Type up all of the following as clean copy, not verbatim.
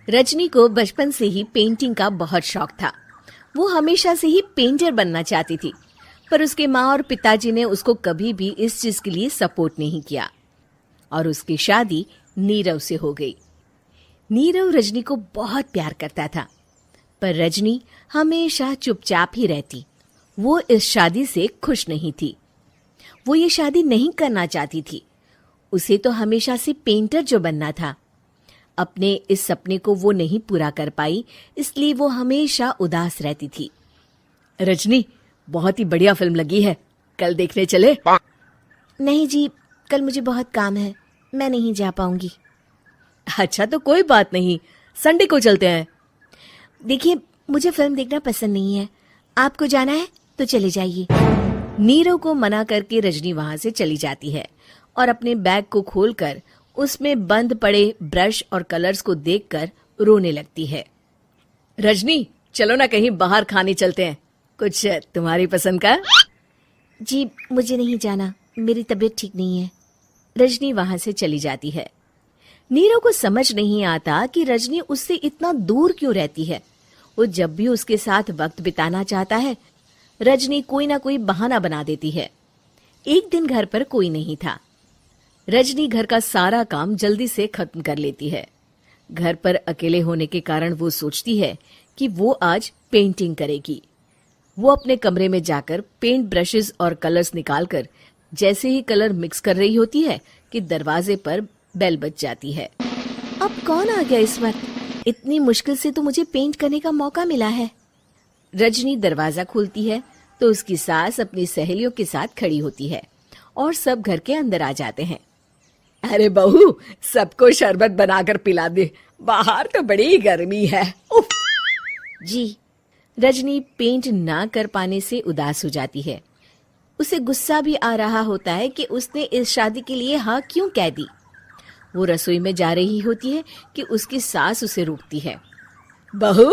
रजनी को बचपन से ही पेंटिंग का बहुत शौक था। वो हमेशा से ही पेंटर बनना चाहती थी, पर उसके माँ और पिताजी ने उसको कभी भी इस चीज के लिए सपोर्ट नहीं किया और उसकी शादी नीरव से हो गई। नीरव रजनी को बहुत प्यार करता था, पर रजनी हमेशा चुपचाप ही रहती। वो इस शादी से खुश नहीं थी। वो ये शादी नहीं करना चाहती थी। उसे तो हमेशा से पेंटर जो बनना था। अपने इस सपने को वो नहीं पूरा कर पाई, इसलिए वो हमेशा उदास रहती थी। रजनी, बहुत ही बढ़िया फिल्म लगी है, कल देखने चले? नहीं जी, कल मुझे बहुत काम है, मैं नहीं जा पाऊंगी। अच्छा तो कोई बात नहीं, संडे को चलते हैं। देखिए, मुझे फिल्म देखना पसंद नहीं है। आपको जाना है तो चले जाइए। नीरव को मना करके रजनी वहां से चली जाती है और अपने बैग को खोलकर उसमें बंद पड़े ब्रश और कलर्स को देखकर रोने लगती है। रजनी, चलो ना कहीं बाहर खाने चलते हैं, कुछ तुम्हारी पसंद का। जी, मुझे नहीं जाना, मेरी तबीयत ठीक नहीं है। रजनी वहां से चली जाती है। नीरव को समझ नहीं आता कि रजनी उससे इतना दूर क्यों रहती है। वो जब भी उसके साथ वक्त बिताना चाहता है, रजनी कोई ना कोई बहाना बना देती है। एक दिन घर पर कोई नहीं था। रजनी घर का सारा काम जल्दी से खत्म कर लेती है। घर पर अकेले होने के कारण वो सोचती है कि वो आज पेंटिंग करेगी। वो अपने कमरे में जाकर पेंट ब्रशेस और कलर्स निकालकर जैसे ही कलर मिक्स कर रही होती है कि दरवाजे पर बेल बज जाती है। अब कौन आ गया इस वक्त? इतनी मुश्किल से तो मुझे पेंट करने का मौका मिला है। रजनी दरवाजा खोलती है तो उसकी सास अपनी सहेलियों के साथ खड़ी होती है और सब घर के अंदर आ जाते हैं। अरे बहू, सबको शरबत बनाकर पिला दे, बाहर तो बड़ी गर्मी है। उफ। जी। रजनी पेंट ना कर पाने से उदास हो जाती है। उसे गुस्सा भी आ रहा होता है कि उसने इस शादी के लिए हाँ क्यों कह दी। वो रसोई में जा रही होती है कि उसकी सास उसे रोकती है। बहू,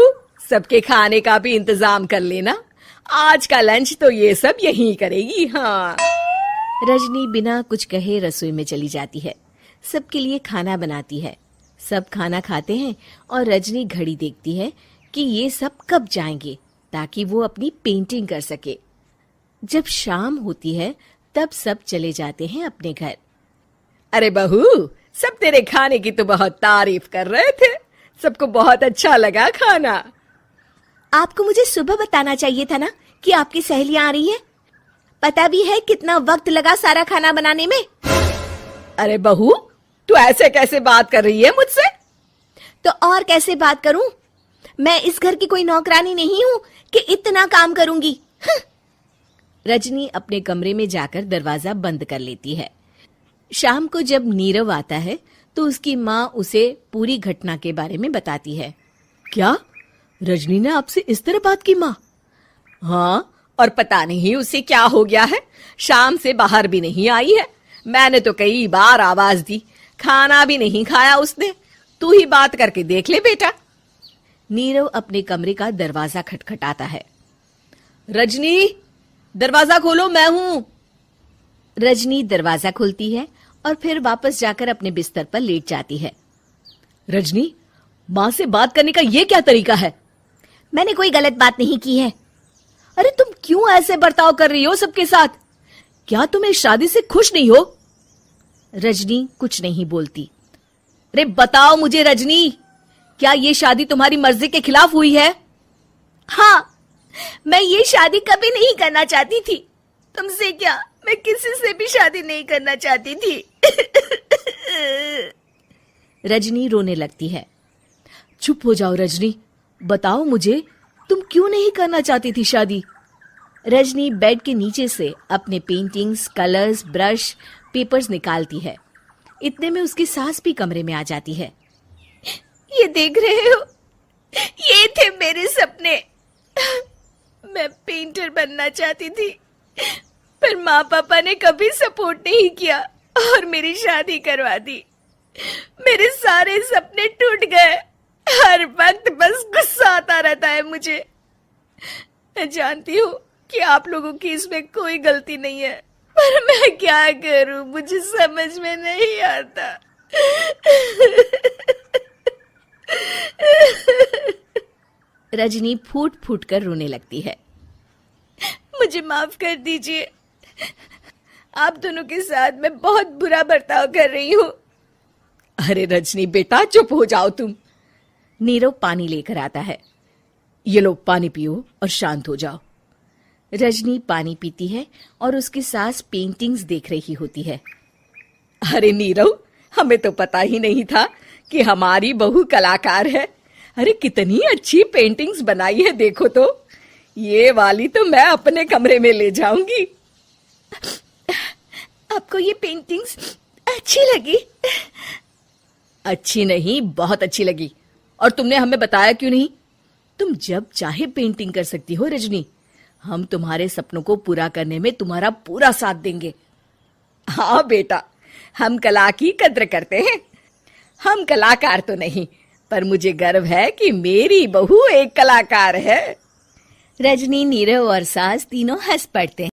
सबके खाने का भी इंतजाम कर लेना, आज का लंच तो ये सब यहीं करेगी। हाँ। रजनी बिना कुछ कहे रसोई में चली जाती है। सबके लिए खाना बनाती है। सब खाना खाते हैं और रजनी घड़ी देखती है कि ये सब कब जाएंगे ताकि वो अपनी पेंटिंग कर सके। जब शाम होती है तब सब चले जाते हैं अपने घर। अरे बहू, सब तेरे खाने की तो बहुत तारीफ कर रहे थे, सबको बहुत अच्छा लगा खाना। आपको मुझे सुबह बताना चाहिए था ना कि आपकी सहेलियां आ रही है। पता भी है कितना वक्त लगा सारा खाना बनाने में। अरे बहू, तू ऐसे कैसे बात कर रही है मुझसे? तो और कैसे बात करूं? मैं इस घर की कोई नौकरानी नहीं हूं कि इतना काम करूंगी। रजनी अपने कमरे में जाकर दरवाजा बंद कर लेती है। शाम को जब नीरव आता है तो उसकी माँ उसे पूरी घटना के बारे में बताती है। क्या रजनी ने आपसे इस तरह बात की माँ? हाँ, और पता नहीं उसे क्या हो गया है, शाम से बाहर भी नहीं आई है। मैंने तो कई बार आवाज दी, खाना भी नहीं खाया उसने। तू ही बात करके देख ले बेटा। नीरव अपने कमरे का दरवाजा खटखटाता है। रजनी, दरवाजा खोलो, मैं हूं। रजनी दरवाजा खोलती है और फिर वापस जाकर अपने बिस्तर पर लेट जाती है। रजनी, माँ से बात करने का ये क्या तरीका है? मैंने कोई गलत बात नहीं की है। अरे तुम क्यों ऐसे बर्ताव कर रही हो सबके साथ? क्या तुम इस शादी से खुश नहीं हो? रजनी कुछ नहीं बोलती। अरे बताओ मुझे रजनी, क्या ये शादी तुम्हारी मर्जी के खिलाफ हुई है? हाँ, मैं ये शादी कभी नहीं करना चाहती थी। तुमसे क्या, मैं किसी से भी शादी नहीं करना चाहती थी। रजनी रोने लगती है। चुप हो जाओ रजनी, बताओ मुझे, तुम क्यों नहीं करना चाहती थी शादी? रजनी बेड के नीचे से अपने पेंटिंग्स, कलर्स, ब्रश, पेपर्स निकालती है। इतने में उसकी सास भी कमरे में आ जाती है। ये देख रहे हो, ये थे मेरे सपने। मैं पेंटर बनना चाहती थी, पर माँ पापा ने कभी सपोर्ट नहीं किया और मेरी शादी करवा दी। मेरे सारे सपने टूट गए। हर वक्त बस गुस्सा आता रहता है मुझे। मैं जानती हूँ कि आप लोगों की इसमें कोई गलती नहीं है, पर मैं क्या करूँ, मुझे समझ में नहीं आता। रजनी फूट फूट कर रोने लगती है। मुझे माफ कर दीजिए, आप दोनों के साथ मैं बहुत बुरा बर्ताव कर रही हूँ। अरे रजनी बेटा, चुप हो जाओ तुम। नीरव पानी लेकर आता है। ये लो पानी पियो और शांत हो जाओ। रजनी पानी पीती है और उसकी सास पेंटिंग्स देख रही होती है। अरे नीरव, हमें तो पता ही नहीं था कि हमारी बहू कलाकार है। अरे कितनी अच्छी पेंटिंग्स बनाई है, देखो तो। ये वाली तो मैं अपने कमरे में ले जाऊंगी। आपको ये पेंटिंग्स अच्छी लगी? अच्छी नहीं, बहुत अच्छी लगी। और तुमने हमें बताया क्यों नहीं? तुम जब चाहे पेंटिंग कर सकती हो रजनी। हम तुम्हारे सपनों को पूरा करने में तुम्हारा पूरा साथ देंगे। हाँ बेटा, हम कला की कद्र करते हैं। हम कलाकार तो नहीं, पर मुझे गर्व है कि मेरी बहू एक कलाकार है। रजनी, नीरव और सास तीनों हंस पड़ते हैं।